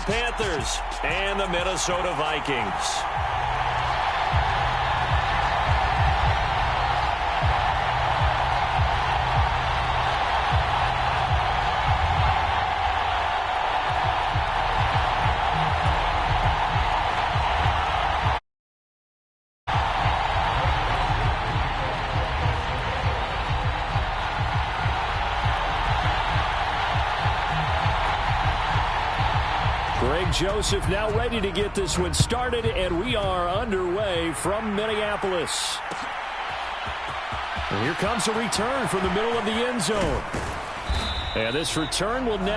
Panthers and the Minnesota Vikings. Joseph now ready to get this one started, and we are underway from Minneapolis. And here comes a return from the middle of the end zone. And this return will now...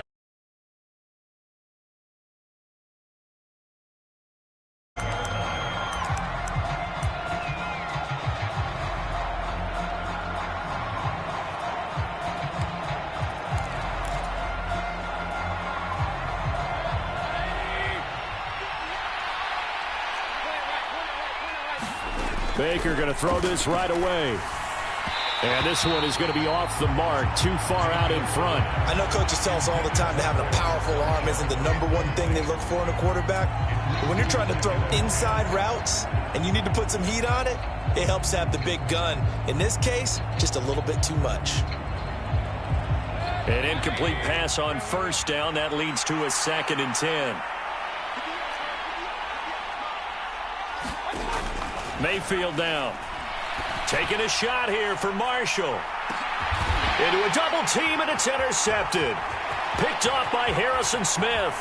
Baker going to throw this right away. And this one is going to be off the mark, too far out in front. I know coaches tell us all the time that having a powerful arm isn't the #1 thing they look for in a quarterback. But when you're trying to throw inside routes and you need to put some heat on it, it helps have the big gun. In this case, just a little bit too much. An incomplete pass on first down. That leads to a 2nd and 10. Mayfield down. Taking a shot here for Marshall. Into a double team, and it's intercepted. Picked off by Harrison Smith.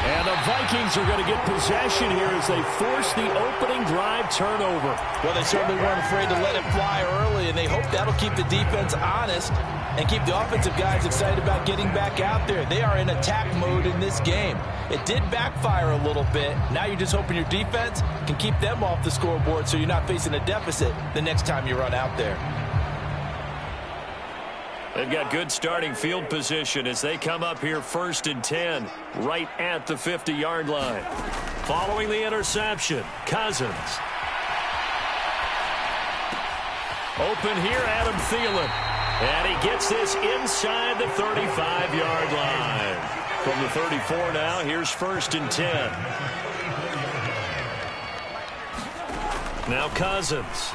And the Vikings are going to get possession here as they force the opening drive turnover. Well, they certainly weren't afraid to let it fly early, and they hope that'll keep the defense honest and keep the offensive guys excited about getting back out there. They are in attack mode in this game. It did backfire a little bit. Now you're just hoping your defense can keep them off the scoreboard so you're not facing a deficit the next time you run out there. They've got good starting field position as they come up here 1st and 10, right at the 50-yard line. Following the interception, Cousins. Open here, Adam Thielen. And he gets this inside the 35-yard line. From the 34 now, here's 1st and 10. Now Cousins.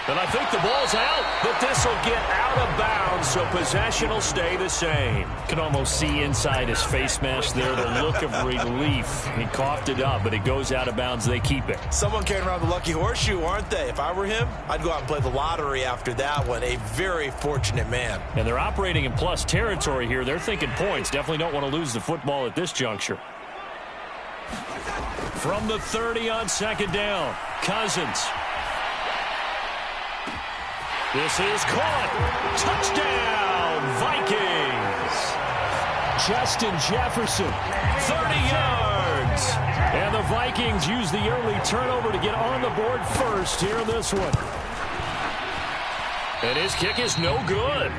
And I think the ball's out, but this will get out of bounds, so possession will stay the same. Can almost see inside his face mask there, the look of relief. He coughed it up, but it goes out of bounds. They keep it. Someone carrying around the lucky horseshoe, aren't they? If I were him, I'd go out and play the lottery after that one. A very fortunate man. And they're operating in plus territory here. They're thinking points. Definitely don't want to lose the football at this juncture. From the 30 on 2nd down, Cousins. This is caught. Touchdown, Vikings. Justin Jefferson. 30 yards. And the Vikings use the early turnover to get on the board first here in this one. And his kick is no good.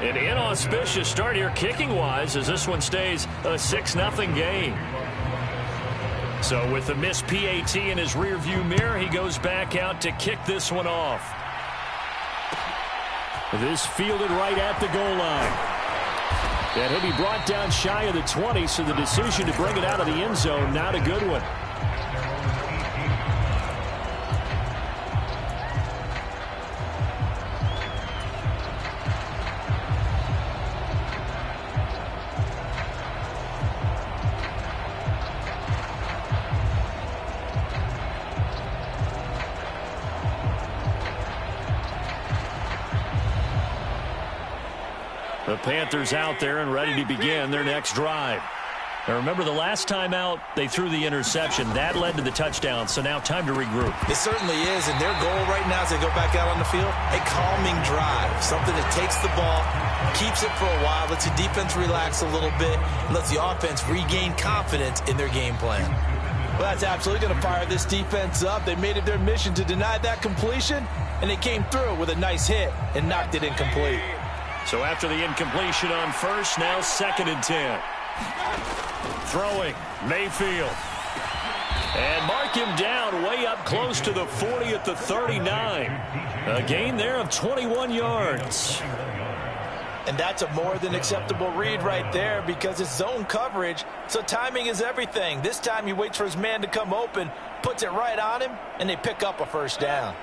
An inauspicious start here kicking-wise as this one stays a 6-0 game. So with the missed PAT in his rearview mirror, he goes back out to kick this one off. This fielded right at the goal line. And he'll be brought down shy of the 20, so the decision to bring it out of the end zone, not a good one. The Panthers out there and ready to begin their next drive. Now remember, the last time out, they threw the interception. That led to the touchdown, so now time to regroup. It certainly is, and their goal right now as they go back out on the field, a calming drive, something that takes the ball, keeps it for a while, lets the defense relax a little bit, and lets the offense regain confidence in their game plan. Well, that's absolutely going to fire this defense up. They made it their mission to deny that completion, and they came through with a nice hit and knocked it incomplete. So after the incompletion on first, now 2nd and 10. Throwing, Mayfield. And mark him down way up close to the 40 at the 39. A gain there of 21 yards. And that's a more than acceptable read right there because it's zone coverage, so timing is everything. This time he waits for his man to come open, puts it right on him, and they pick up a first down.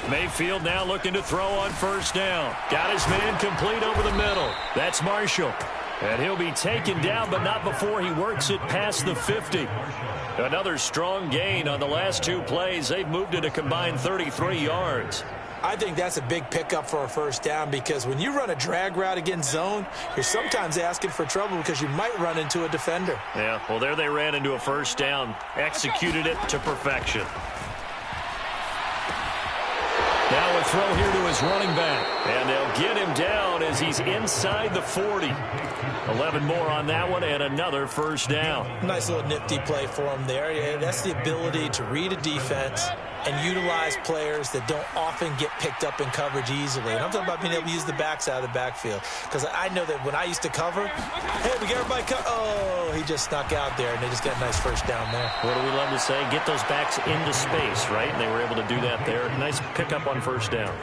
Mayfield now looking to throw on first down. Got his man complete over the middle. That's Marshall. And he'll be taken down, but not before he works it past the 50. Another strong gain on the last two plays. They've moved it a combined 33 yards. I think that's a big pickup for a first down because when you run a drag route against zone, you're sometimes asking for trouble because you might run into a defender. Yeah, well, there they ran into a first down, executed it to perfection. Now a throw here to his running back. And they'll get him down as he's inside the 40. 11 more on that one and another first down. Nice little nifty play for him there. Yeah, that's the ability to read a defense and utilize players that don't often get picked up in coverage easily. And I'm talking about being able to use the backs out of the backfield. Because I know that when I used to cover, hey, we get everybody oh, he just snuck out there, and they just got a nice first down there. What do we love to say? Get those backs into space, right? And they were able to do that there. Nice pickup on first down.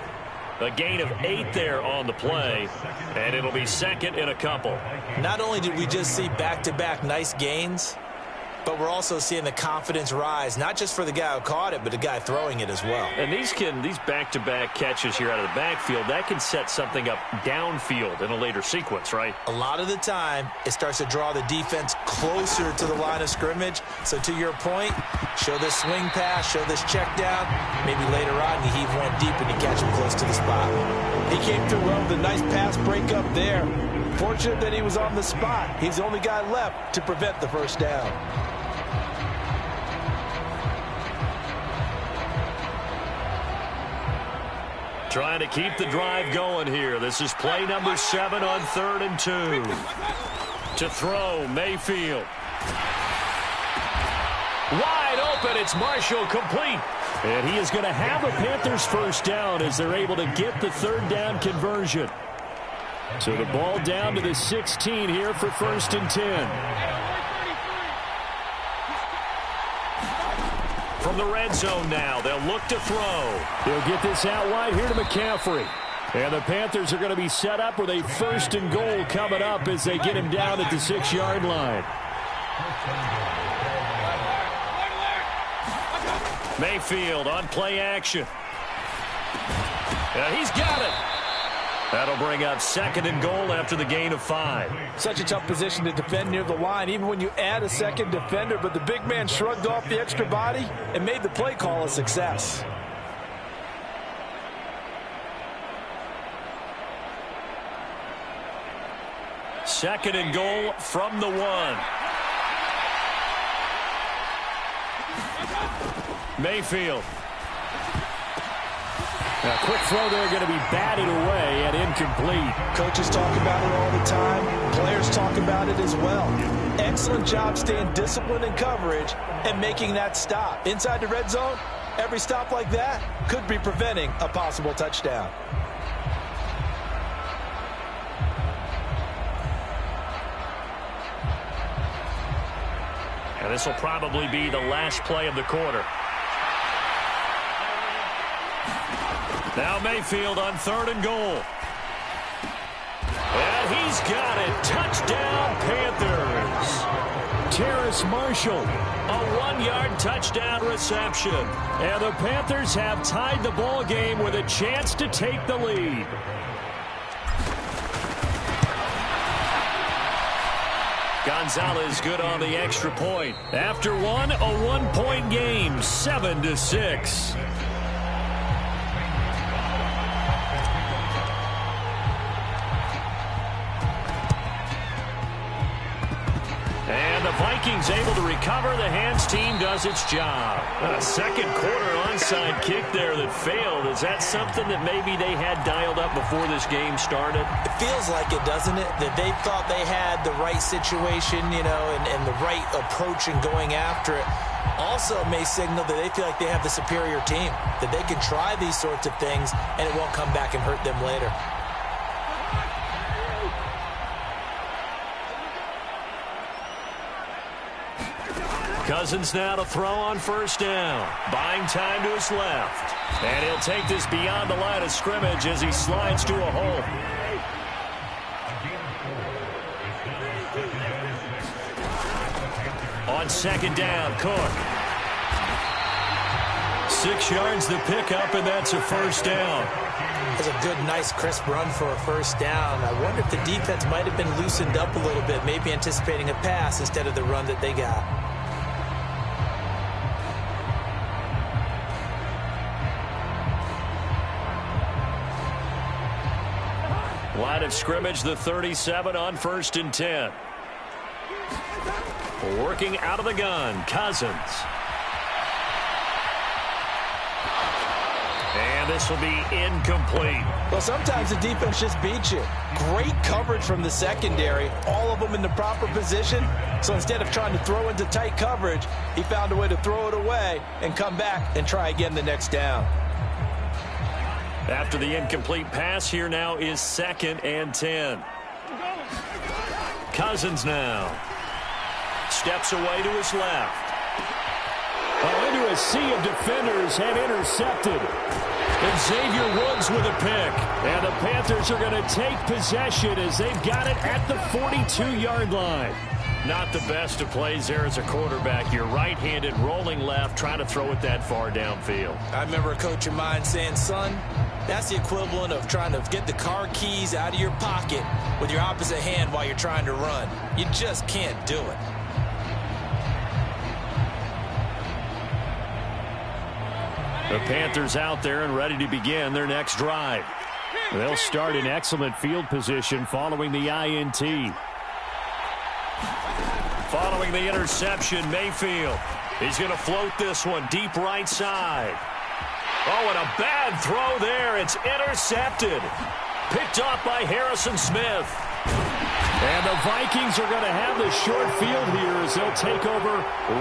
A gain of 8 there on the play, and it'll be second and a couple. Not only did we just see back-to-back nice gains, but we're also seeing the confidence rise, not just for the guy who caught it, but the guy throwing it as well. And these back-to-back catches here out of the backfield, that can set something up downfield in a later sequence, right? A lot of the time, it starts to draw the defense closer to the line of scrimmage. So to your point, show this swing pass, show this check down. Maybe later on, you heave one deep and you catch him close to the spot. He came through well with a nice pass breakup there. Fortunate that he was on the spot. He's the only guy left to prevent the first down. Trying to keep the drive going here. This is play number 7 on 3rd and 2. To throw, Mayfield. Wide open, it's Marshall, complete. And he is going to have a Panthers first down as they're able to get the 3rd down conversion. So the ball down to the 16 here for 1st and 10. From the red zone now, they'll look to throw. They'll get this out wide here to McCaffrey. And the Panthers are going to be set up with a 1st and goal coming up as they get him down at the 6-yard line. Mayfield on play action. And he's got it. That'll bring up 2nd and goal after the gain of 5. Such a tough position to defend near the line, even when you add a second defender, but the big man shrugged off the extra body and made the play call a success. Second and goal from the 1. Mayfield. A quick throw there going to be batted away and incomplete. Coaches talk about it all the time. Players talk about it as well. Excellent job staying disciplined in coverage and making that stop. Inside the red zone, every stop like that could be preventing a possible touchdown. And this will probably be the last play of the quarter. Now Mayfield on 3rd and goal. And he's got it. Touchdown, Panthers. Terrace Marshall. A 1-yard touchdown reception. And the Panthers have tied the ball game with a chance to take the lead. Gonzalez good on the extra point. After one, a 1-point game, 7-6. And the Vikings able to recover. The hands team does its job. A second quarter onside kick there that failed. Is that something that maybe they had dialed up before this game started? It feels like it, doesn't it? That they thought they had the right situation, you know, and the right approach in going after it. Also may signal that they feel like they have the superior team, that they can try these sorts of things and it won't come back and hurt them later. Cousins now to throw on first down. Buying time to his left. And he'll take this beyond the line of scrimmage as he slides to a hole. On second down, Cook. 6 yards the pickup, and that's a first down. That's a good, nice, crisp run for a first down. I wonder if the defense might have been loosened up a little bit, maybe anticipating a pass instead of the run that they got. Line of scrimmage, the 37 on first and 10. Working out of the gun, Cousins. And this will be incomplete. Well, sometimes the defense just beats you. Great coverage from the secondary, all of them in the proper position. So instead of trying to throw into tight coverage, he found a way to throw it away and come back and try again the next down. After the incomplete pass, here now is 2nd and 10. Cousins now. Steps away to his left. Well, into a sea of defenders and intercepted. And Xavier Woods with a pick. And the Panthers are going to take possession as they've got it at the 42-yard line. Not the best of plays there as a quarterback. You're right-handed, rolling left, trying to throw it that far downfield. I remember a coach of mine saying, son, that's the equivalent of trying to get the car keys out of your pocket with your opposite hand while you're trying to run. You just can't do it. The Panthers out there and ready to begin their next drive. They'll start in excellent field position following the INT. Following the interception, Mayfield. He's going to float this one deep right side. Oh, and a bad throw there. It's intercepted. Picked off by Harrison Smith. And the Vikings are going to have the short field here as they'll take over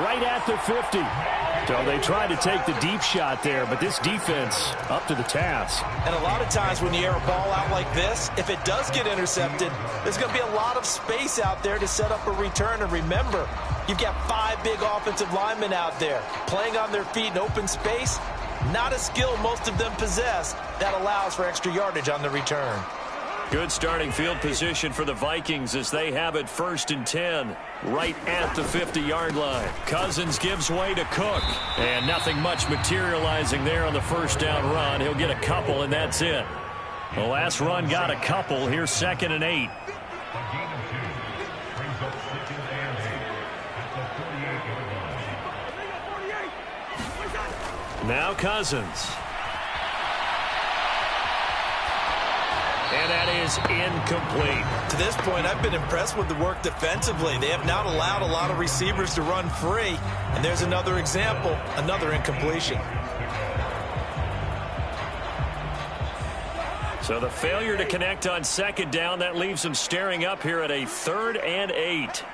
right at the 50. So they tried to take the deep shot there, but this defense up to the task. And a lot of times when you air a ball out like this, if it does get intercepted, there's going to be a lot of space out there to set up a return. And remember, you've got 5 big offensive linemen out there playing on their feet in open space. Not a skill most of them possess that allows for extra yardage on the return. Good starting field position for the Vikings as they have it 1st and 10 right at the 50-yard line. Cousins gives way to Cook. And nothing much materializing there on the first down run. He'll get a couple, and that's it. The last run got a couple. Here's 2nd and 8. Now Cousins. And that is incomplete. To this point, I've been impressed with the work defensively. They have not allowed a lot of receivers to run free. And there's another example, another incompletion. So the failure to connect on 2nd down, that leaves them staring up here at a 3rd and 8.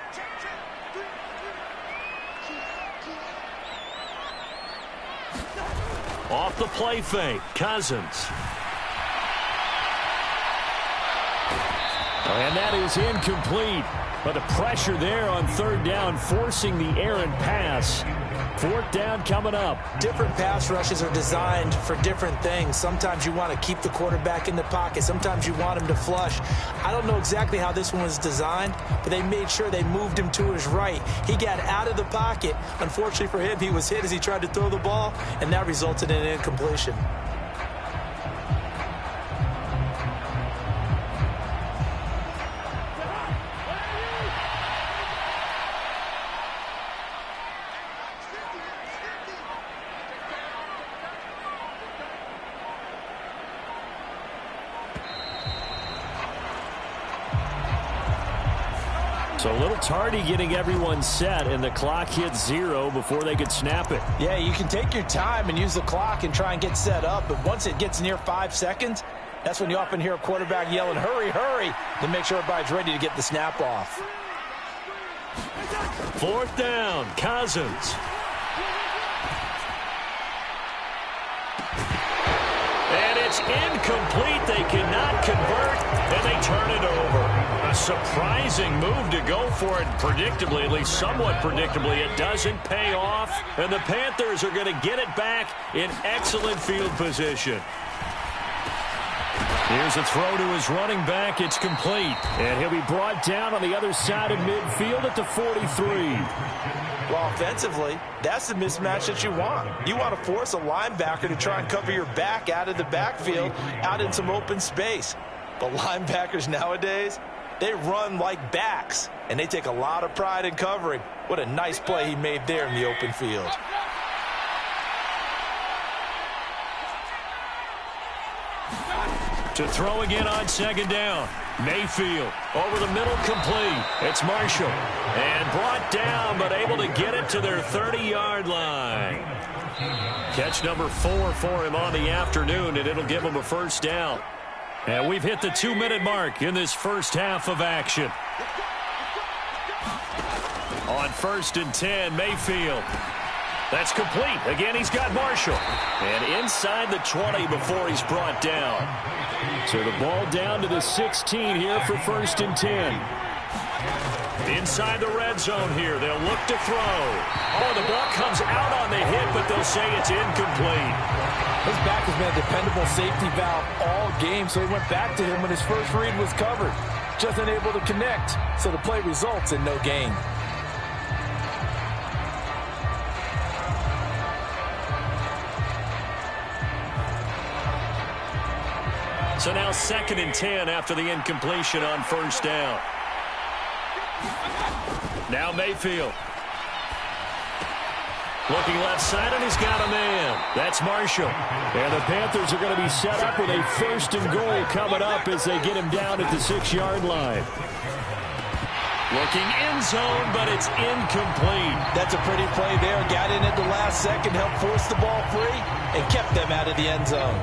Off the play fake, Cousins. And that is incomplete. But the pressure there on 3rd down, forcing the errant pass. 4th down coming up. Different pass rushes are designed for different things. Sometimes you want to keep the quarterback in the pocket. Sometimes you want him to flush. I don't know exactly how this one was designed, but they made sure they moved him to his right. He got out of the pocket. Unfortunately for him, he was hit as he tried to throw the ball, and that resulted in an incompletion. So a little tardy getting everyone set, and the clock hits 0 before they could snap it. Yeah, you can take your time and use the clock and try and get set up, but once it gets near 5 seconds, that's when you often hear a quarterback yelling, hurry, hurry, to make sure everybody's ready to get the snap off. 4th down, Cousins. And it's incomplete. They cannot convert, and they turn it over. A surprising move to go for it. Predictably, at least somewhat predictably, it doesn't pay off, and the Panthers are going to get it back in excellent field position. Here's a throw to his running back. It's complete. And he'll be brought down on the other side of midfield at the 43. Well, offensively, that's the mismatch that you want. You want to force a linebacker to try and cover your back out of the backfield, out in some open space. But linebackers nowadays, they run like backs, and they take a lot of pride in covering. What a nice play he made there in the open field. To throw again on second down. Mayfield over the middle, complete. It's Marshall. And brought down, but able to get it to their 30-yard line. Catch number 4 for him on the afternoon, and it'll give him a first down. And we've hit the 2-minute mark in this first half of action. On 1st and 10, Mayfield. That's complete. Again, he's got Marshall. And inside the 20 before he's brought down. So the ball down to the 16 here for 1st and 10. Inside the red zone here. They'll look to throw. Oh, the ball comes out on the hit, but they'll say it's incomplete. His back has been a dependable safety valve all game, so he went back to him when his first read was covered. Just unable to connect, so the play results in no gain. So now 2nd and 10 after the incompletion on first down. Now Mayfield. Looking left side, and he's got a man. That's Marshall. And the Panthers are going to be set up with a 1st and goal coming up as they get him down at the 6-yard line. Looking end zone, but it's incomplete. That's a pretty play there. Got in at the last second, helped force the ball free, and kept them out of the end zone.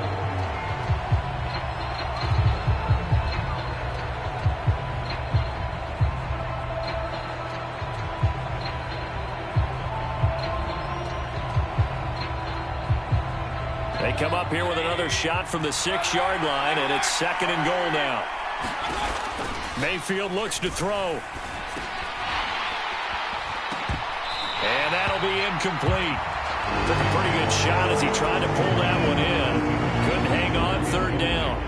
They come up here with another shot from the 6-yard line, and it's 2nd and goal now. Mayfield looks to throw. And that'll be incomplete. Took a pretty good shot as he tried to pull that one in. Couldn't hang on 3rd down.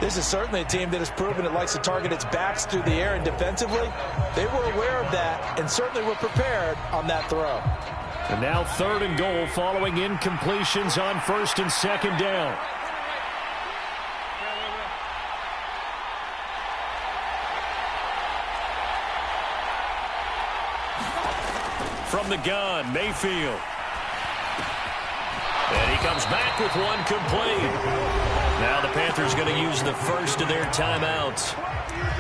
This is certainly a team that has proven it likes to target its backs through the air, and defensively, they were aware of that and certainly were prepared on that throw. And now 3rd and goal following incompletions on 1st and 2nd down. From the gun, Mayfield. And he comes back with one complete. Now the Panthers going to use the first of their timeouts.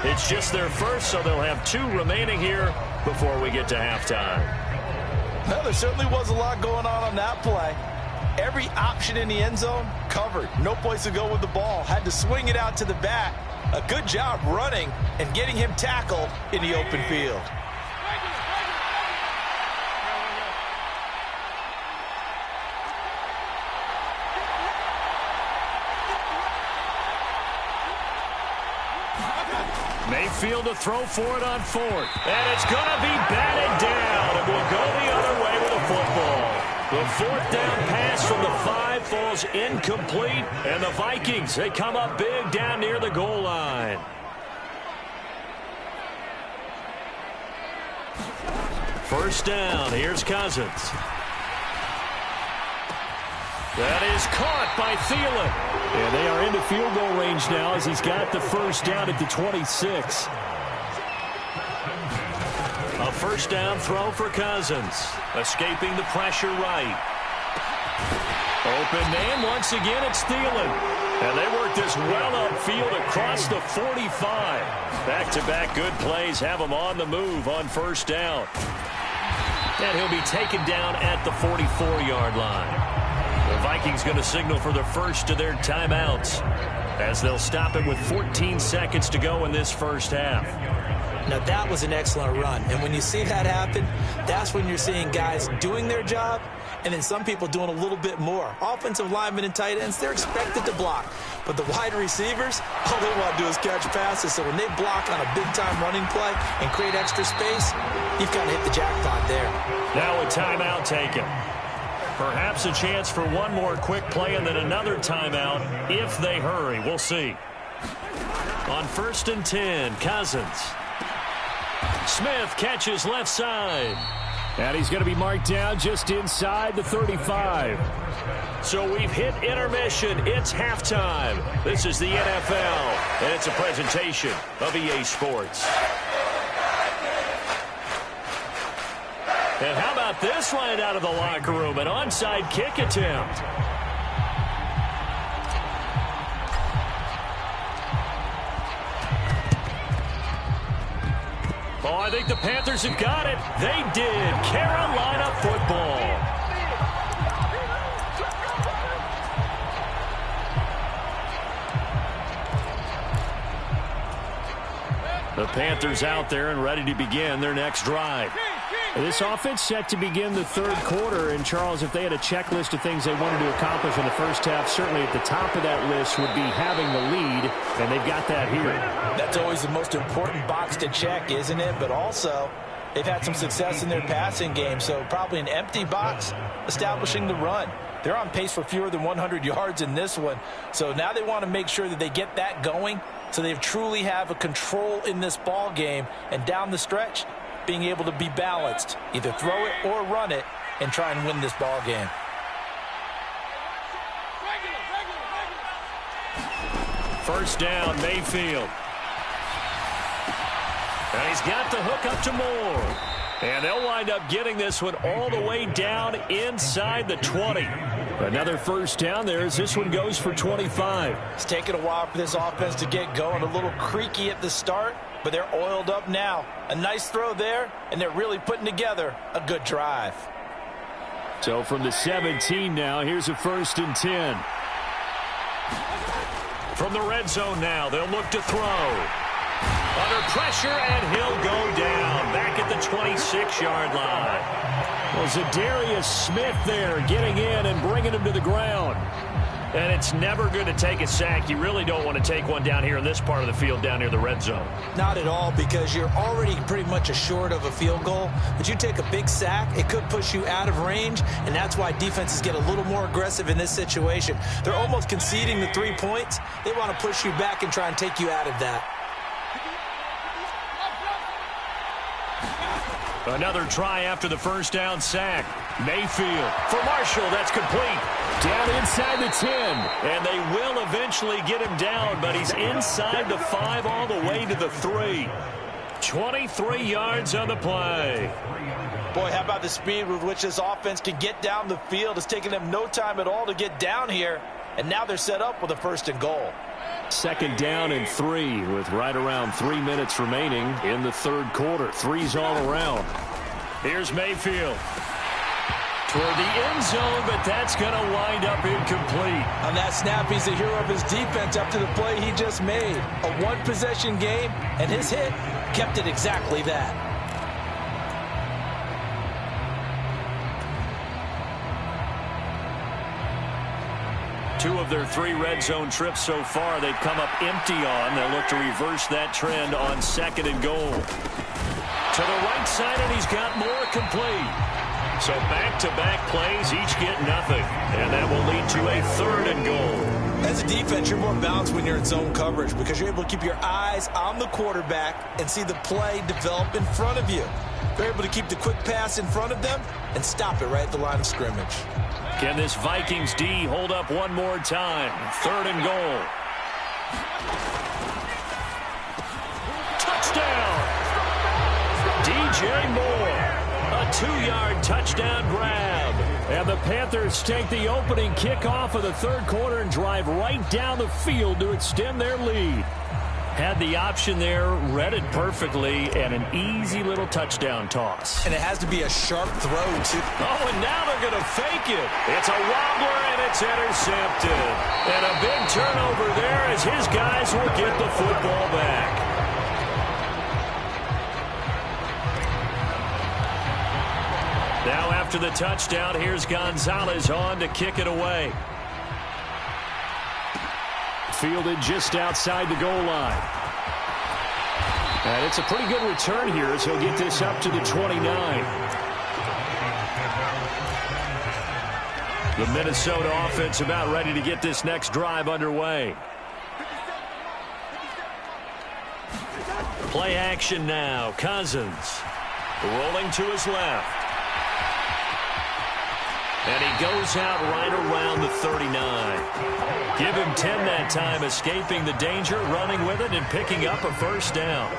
It's just their first, so they'll have 2 remaining here before we get to halftime. Well, there certainly was a lot going on that play. Every option in the end zone covered. No place to go with the ball. Had to swing it out to the back. A good job running and getting him tackled in the open field. Mayfield to throw for it on 4th. And it's going to be batted down. And will go the other way with the football. The 4th down pass from the 5 falls incomplete. And the Vikings, they come up big down near the goal line. First down. Here's Cousins. That is caught by Thielen. And they are into field goal range now as he's got the first down at the 26. A first down throw for Cousins. Escaping the pressure right. Open man once again, it's Thielen. And they work this well upfield across the 45. Back-to-back good plays have him on the move on first down. And he'll be taken down at the 44-yard line. The Vikings going to signal for the first of their timeouts as they'll stop it with 14 seconds to go in this first half. Now, that was an excellent run. And when you see that happen, that's when you're seeing guys doing their job and then some people doing a little bit more. Offensive linemen and tight ends, they're expected to block. But the wide receivers, all they want to do is catch passes. So when they block on a big-time running play and create extra space, you've got to hit the jackpot there. Now a timeout taken. Perhaps a chance for one more quick play and then another timeout if they hurry. We'll see. On 1st and 10, Cousins. Smith catches left side. And he's going to be marked down just inside the 35. So we've hit intermission. It's halftime. This is the NFL, and it's a presentation of EA Sports. And how about this line out of the locker room? An onside kick attempt. Oh, I think the Panthers have got it. They did. Carolina football. The Panthers out there and ready to begin their next drive. This offense set to begin the third quarter. And, Charles, if they had a checklist of things they wanted to accomplish in the first half, certainly at the top of that list would be having the lead, and they've got that here. That's always the most important box to check, isn't it? But also, they've had some success in their passing game, so probably an empty box establishing the run. They're on pace for fewer than 100 yards in this one, so now they want to make sure that they get that going so they truly have a control in this ball game, and down the stretch, being able to be balanced, either throw it or run it, and try and win this ball game. First down, Mayfield. And he's got the hook up to Moore. And they'll wind up getting this one all the way down inside the 20. Another first down there as this one goes for 25. It's taken a while for this offense to get going. A little creaky at the start, but they're oiled up now. A nice throw there, and they're really putting together a good drive. So from the 17 now, here's a 1st and 10. From the red zone now, they'll look to throw. Under pressure, and he'll go down back at the 26-yard line. Well, Zadarius Smith there getting in and bringing him to the ground. And it's never going to take a sack. You really don't want to take one down here in this part of the field down near the red zone. Not at all, because you're already pretty much assured of a field goal. But you take a big sack, it could push you out of range, and that's why defenses get a little more aggressive in this situation. They're almost conceding the 3 points. They want to push you back and try and take you out of that. Another try after the first down sack. Mayfield for Marshall. That's complete. Down inside the 10. And they will eventually get him down, but he's inside the 5 all the way to the 3. 23 yards on the play. Boy, how about the speed with which this offense can get down the field? It's taken them no time at all to get down here, and now they're set up with a 1st and goal. 2nd down and 3 with right around 3 minutes remaining in the third quarter. 3's all around. Here's Mayfield. Toward the end zone, but that's going to wind up incomplete. On that snap, he's the hero of his defense after the play he just made. A one-possession game, and his hit kept it exactly that. Two of their 3 red zone trips so far, they've come up empty on. They'll look to reverse that trend on 2nd and goal. To the right side, and he's got more complete. So back-to-back plays, each get nothing. And that will lead to a 3rd and goal. As a defense, you're more balanced when you're in zone coverage because you're able to keep your eyes on the quarterback and see the play develop in front of you. They're able to keep the quick pass in front of them and stop it right at the line of scrimmage. Can this Vikings D hold up one more time? 3rd and goal. Touchdown! DJ Moore. A 2-yard touchdown grab. And the Panthers take the opening kickoff of the third quarter and drive right down the field to extend their lead. Had the option there, read it perfectly, and an easy little touchdown toss. And it has to be a sharp throw, too. Oh, and now they're going to fake it. It's a wobbler, and it's intercepted. And a big turnover there as his guys will get the football back. Now after the touchdown, here's Gonzalez on to kick it away. fielded just outside the goal line. And it's a pretty good return here as he'll get this up to the 29. The Minnesota offense about ready to get this next drive underway. Play action now. Cousins rolling to his left. And he goes out right around the 39. Give him 10 that time, escaping the danger, running with it, and picking up a first down.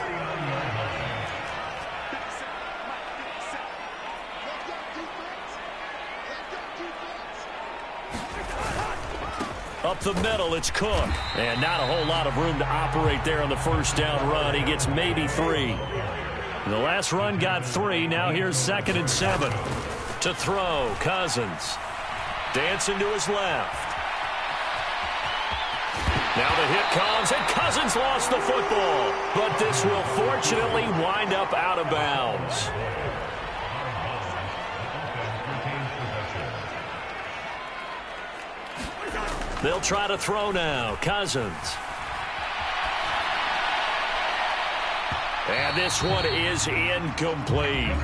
Up the middle, it's Cook. And not a whole lot of room to operate there on the first down run. He gets maybe 3. The last run got 3. Now here's 2nd and 7. To throw, Cousins. Dancing to his left. Now the hit comes, and Cousins lost the football. But this will fortunately wind up out of bounds. They'll try to throw now. Cousins. And this one is incomplete.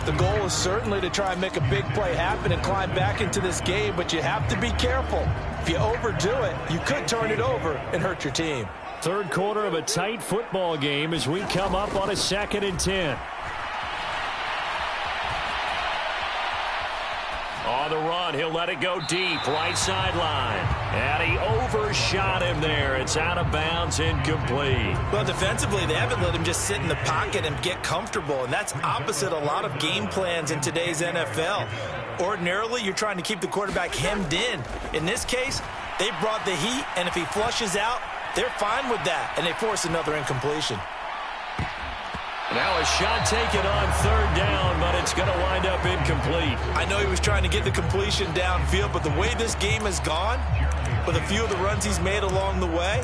The goal is certainly to try and make a big play happen and climb back into this game, but you have to be careful. If you overdo it, you could turn it over and hurt your team. Third quarter of a tight football game as we come up on a 2nd and 10. On the run, he'll let it go deep, right sideline. And he overshot him there. It's out of bounds, incomplete. Well, defensively, they haven't let him just sit in the pocket and get comfortable, and that's opposite a lot of game plans in today's NFL. Ordinarily, you're trying to keep the quarterback hemmed in. In this case, they brought the heat, and if he flushes out, they're fine with that, and they force another incompletion. Now a shot taken on 3rd down, but it's going to wind up incomplete. I know he was trying to get the completion downfield, but the way this game has gone, with a few of the runs he's made along the way,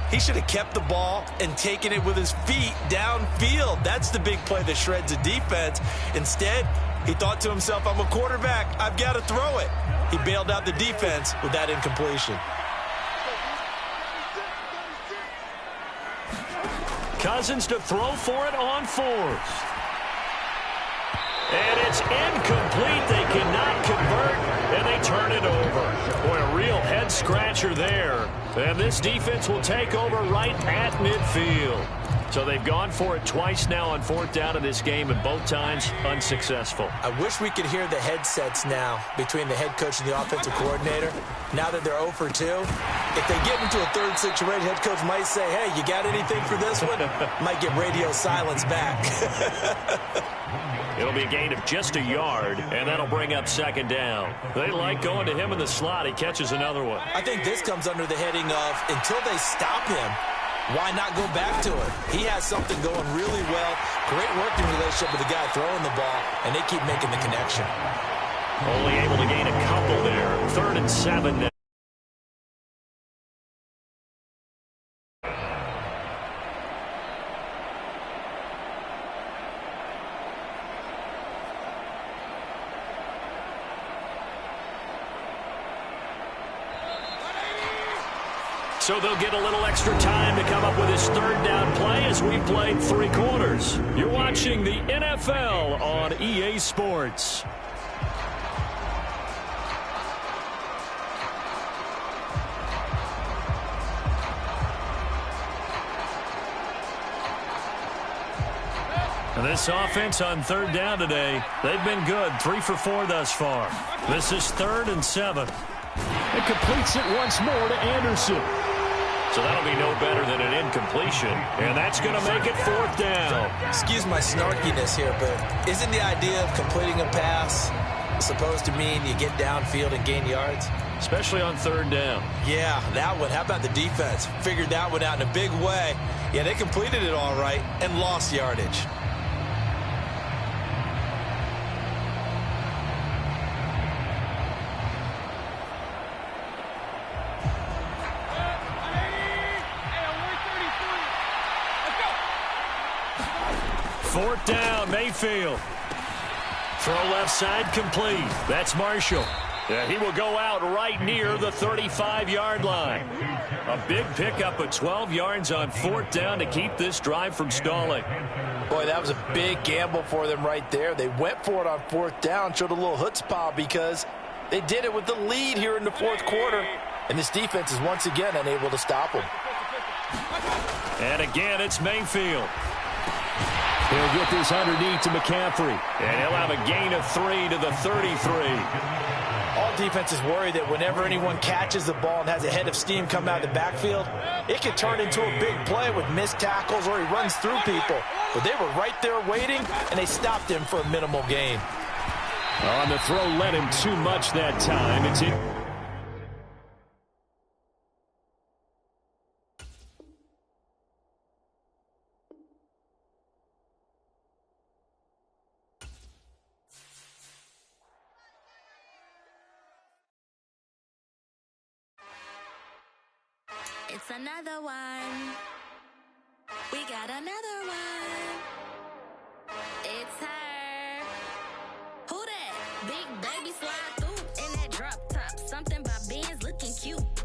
he should have kept the ball and taken it with his feet downfield. That's the big play that shreds a defense. Instead, he thought to himself, I'm a quarterback, I've got to throw it. He bailed out the defense with that incompletion. Cousins to throw for it on 4th. And it's incomplete. They cannot convert, and they turn it over. Boy, a real head-scratcher there. And this defense will take over right at midfield. So they've gone for it twice now on 4th down in this game, and both times unsuccessful. I wish we could hear the headsets now between the head coach and the offensive coordinator. Now that they're 0 for 2, if they get into a third situation, head coach might say, hey, you got anything for this one? Might get radio silence back. It'll be a gain of just a yard, and that'll bring up 2nd down. They like going to him in the slot. He catches another one. I think this comes under the heading of, until they stop him, why not go back to it? He has something going really well. Great working relationship with the guy throwing the ball, and they keep making the connection. Only able to gain a couple there. 3rd and 7 now. So they'll get a little extra time to come up with his 3rd down play as we played 3 quarters. You're watching the NFL on EA Sports. This offense on 3rd down today, they've been good. 3 for 4 thus far. This is 3rd and 7. It completes it once more to Anderson. So that'll be no better than an incompletion, and that's going to make it 4th down. Excuse my snarkiness here, but isn't the idea of completing a pass supposed to mean you get downfield and gain yards? Especially on 3rd down. Yeah, that one. How about the defense? Figured that one out in a big way. Yeah, they completed it all right and lost yardage. Fourth down, Mayfield. Throw left side complete. That's Marshall. He will go out right near the 35-yard line. A big pickup of 12 yards on 4th down to keep this drive from stalling. Boy, that was a big gamble for them right there. They went for it on 4th down, showed a little chutzpah because they did it with the lead here in the 4th quarter. And this defense is once again unable to stop them. And again, it's Mayfield. He'll get this underneath to McCaffrey. And he'll have a gain of 3 to the 33. All defenses worry that whenever anyone catches the ball and has a head of steam come out of the backfield, it could turn into a big play with missed tackles or he runs through people. But they were right there waiting, and they stopped him for a minimal gain. On the throw, led him too much that time. It's in. It's another one. We got another one. It's her. Who that? Big baby slide through in that drop top. Something about Benz looking cute.